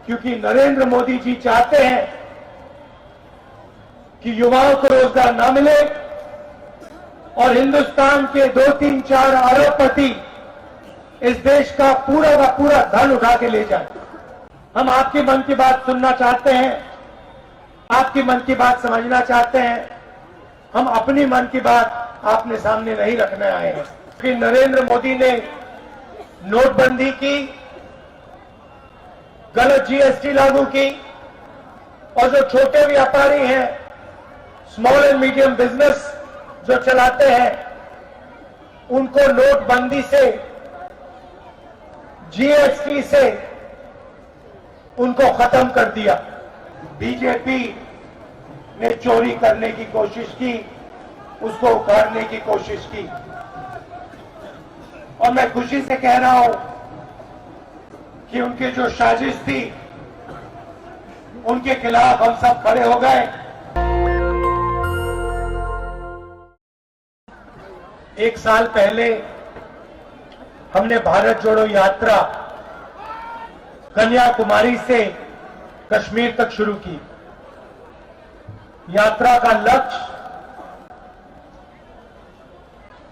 क्योंकि नरेंद्र मोदी जी चाहते हैं कि युवाओं को रोजगार ना मिले और हिंदुस्तान के 2, 3, 4 अरबपति इस देश का पूरा धन उठा के ले जाए। हम आपकी मन की बात सुनना चाहते हैं, आपकी मन की बात समझना चाहते हैं। हम अपनी मन की बात आपने सामने नहीं रखने आए हैं। कि नरेंद्र मोदी ने नोटबंदी की, गलत जीएसटी लागू की और जो छोटे व्यापारी हैं, स्मॉल एंड मीडियम बिजनेस जो चलाते हैं, उनको नोटबंदी से, जीएसटी से उनको खत्म कर दिया। बीजेपी ने चोरी करने की कोशिश की, उसको उखाड़ने की कोशिश की और मैं खुशी से कह रहा हूं कि उनकी जो साजिश थी उनके खिलाफ हम सब खड़े हो गए। एक साल पहले हमने भारत जोड़ो यात्रा कन्याकुमारी से कश्मीर तक शुरू की। यात्रा का लक्ष्य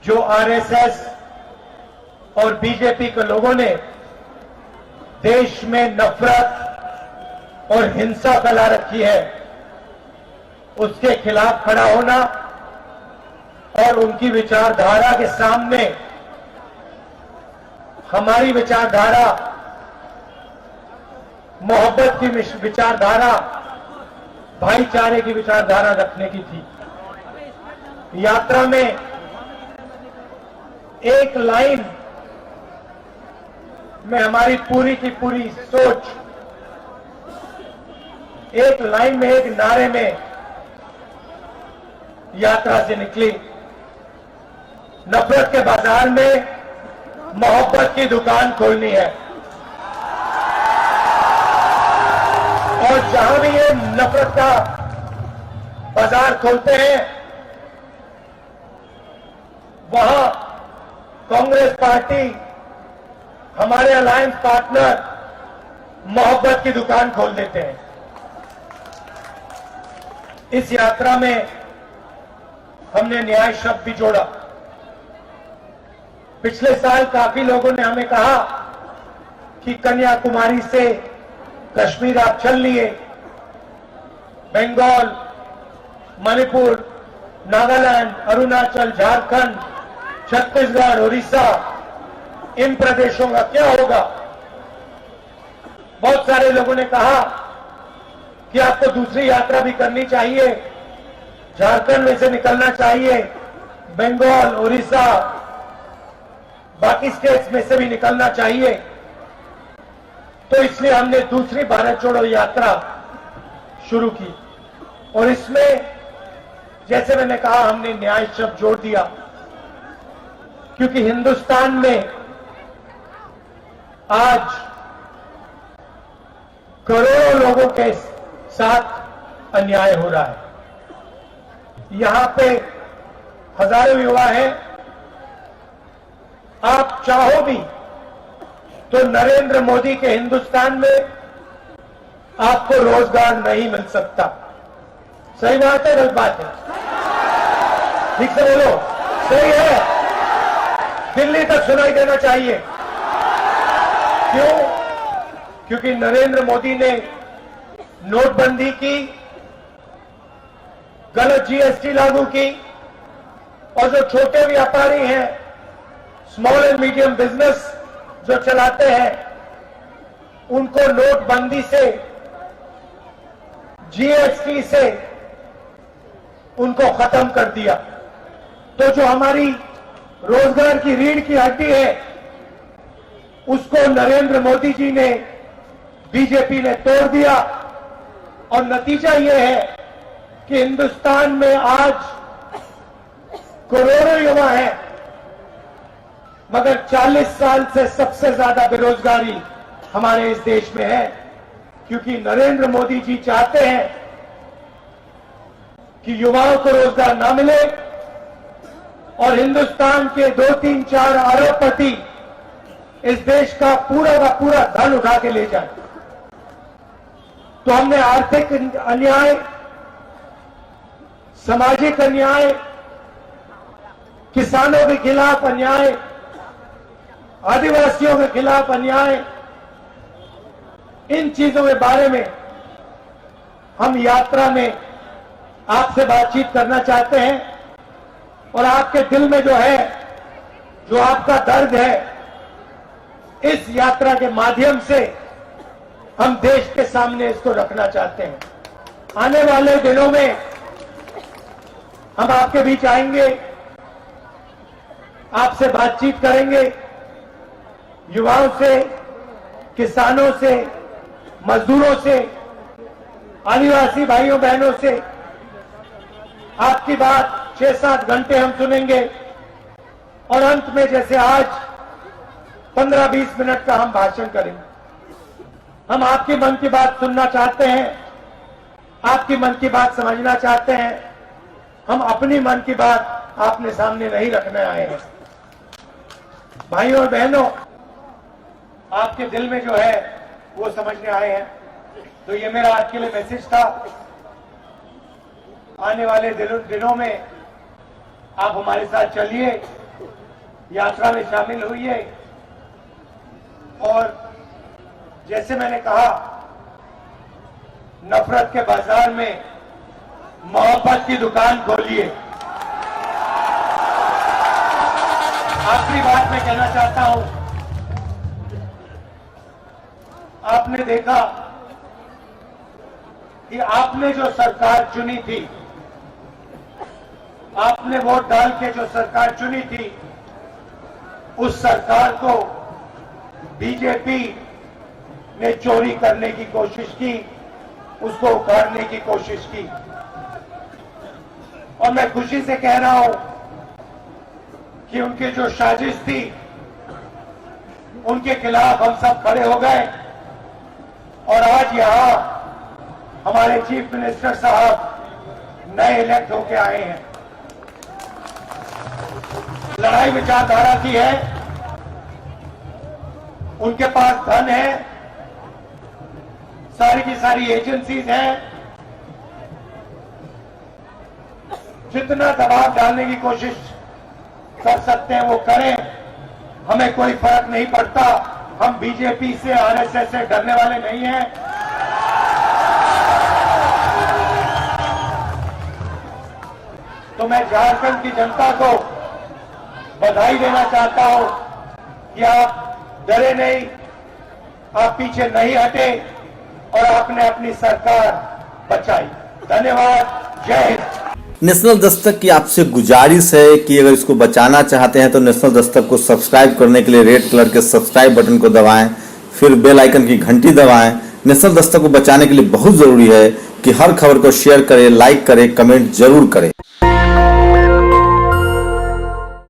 जो आरएसएस और बीजेपी के लोगों ने देश में नफरत और हिंसा फैला रखी है, उसके खिलाफ खड़ा होना और उनकी विचारधारा के सामने हमारी विचारधारा, मोहब्बत की विचारधारा, भाईचारे की विचारधारा रखने की थी। यात्रा में एक लाइन में हमारी पूरी की पूरी सोच, एक लाइन में, एक नारे में यात्रा से निकली। नफरत के बाजार में मोहब्बत की दुकान खोलनी है और जहां भी ये नफरत का बाजार खोलते हैं वहां कांग्रेस पार्टी, हमारे अलायंस पार्टनर मोहब्बत की दुकान खोल देते हैं। इस यात्रा में हमने न्याय शब्द भी जोड़ा। पिछले साल काफी लोगों ने हमें कहा कि कन्याकुमारी से कश्मीर आप चल लिए, बंगाल, मणिपुर, नागालैंड, अरुणाचल, झारखंड, छत्तीसगढ़, उड़ीसा, इन प्रदेशों का क्या होगा। बहुत सारे लोगों ने कहा कि आपको दूसरी यात्रा भी करनी चाहिए, झारखंड में से निकलना चाहिए, बंगाल, उड़ीसा, बाकी स्टेट्स में से भी निकलना चाहिए। तो इसलिए हमने दूसरी भारत जोड़ो यात्रा शुरू की और इसमें, जैसे मैंने कहा, हमने न्याय शब्द जोड़ दिया, क्योंकि हिंदुस्तान में आज करोड़ों लोगों के साथ अन्याय हो रहा है। यहां पे हजारों युवा हैं। आप चाहो भी तो नरेंद्र मोदी के हिंदुस्तान में आपको रोजगार नहीं मिल सकता। सही बात है, गलत बात है? ठीक से बोलो, सही है? दिल्ली तक सुनाई देना चाहिए। क्यों? क्योंकि नरेंद्र मोदी ने नोटबंदी की, गलत जीएसटी लागू की और जो छोटे व्यापारी हैं, स्मॉल एंड मीडियम बिजनेस जो चलाते हैं, उनको नोटबंदी से, जीएसटी से उनको खत्म कर दिया। तो जो हमारी रोजगार की रीढ़ की हड्डी है, उसको नरेंद्र मोदी जी ने, बीजेपी ने तोड़ दिया और नतीजा यह है कि हिंदुस्तान में आज करोड़ों युवा हैं, मगर 40 साल से सबसे ज्यादा बेरोजगारी हमारे इस देश में है, क्योंकि नरेंद्र मोदी जी चाहते हैं कि युवाओं को रोजगार ना मिले और हिंदुस्तान के 2, 3, 4 अरबपति इस देश का पूरा धन उठा के ले जाए। तो हमने आर्थिक अन्याय, सामाजिक अन्याय, किसानों के खिलाफ अन्याय, आदिवासियों के खिलाफ अन्याय, इन चीजों के बारे में हम यात्रा में आपसे बातचीत करना चाहते हैं। और आपके दिल में जो है, जो आपका दर्द है, इस यात्रा के माध्यम से हम देश के सामने इसको रखना चाहते हैं। आने वाले दिनों में हम आपके बीच आएंगे, आपसे बातचीत करेंगे, युवाओं से, किसानों से, मजदूरों से, आदिवासी भाइयों बहनों से। आपकी बात 6-7 घंटे हम सुनेंगे और अंत में जैसे आज 15-20 मिनट का हम भाषण करेंगे। हम आपकी मन की बात सुनना चाहते हैं, आपकी मन की बात समझना चाहते हैं। हम अपनी मन की बात आपने सामने नहीं रखने आए हैं। भाइयों और बहनों, आपके दिल में जो है वो समझने आए हैं। तो ये मेरा आज के लिए मैसेज था। आने वाले दिनों में आप हमारे साथ चलिए, यात्रा में शामिल होइए और जैसे मैंने कहा, नफरत के बाजार में मोहब्बत की दुकान खोलिए। आखिरी बात मैं कहना चाहता हूं, आपने देखा कि आपने जो सरकार चुनी थी, आपने वोट डाल के जो सरकार चुनी थी, उस सरकार को बीजेपी ने चोरी करने की कोशिश की, उसको उखाड़ने की कोशिश की। और मैं खुशी से कह रहा हूं कि उनकी जो साजिश थी, उनके खिलाफ हम सब खड़े हो गए और आज यहां हमारे चीफ मिनिस्टर साहब नए इलेक्ट होके आए हैं। लड़ाई विचारधारा की है, उनके पास धन है, सारी की सारी एजेंसीज हैं। जितना दबाव डालने की कोशिश कर सकते हैं वो करें, हमें कोई फर्क नहीं पड़ता। हम बीजेपी से, आरएसएस से डरने वाले नहीं हैं। तो मैं झारखंड की जनता को बधाई देना चाहता हूं कि आप डरे नहीं, आप पीछे नहीं हटे और आपने अपनी सरकार बचाई। धन्यवाद, जय हिंद। नेशनल दस्तक की आपसे गुजारिश है कि अगर इसको बचाना चाहते हैं तो नेशनल दस्तक को सब्सक्राइब करने के लिए रेड कलर के सब्सक्राइब बटन को दबाएं, फिर बेल आइकन की घंटी दबाएं। नेशनल दस्तक को बचाने के लिए बहुत जरूरी है कि हर खबर को शेयर करें, लाइक करें, कमेंट जरूर करें।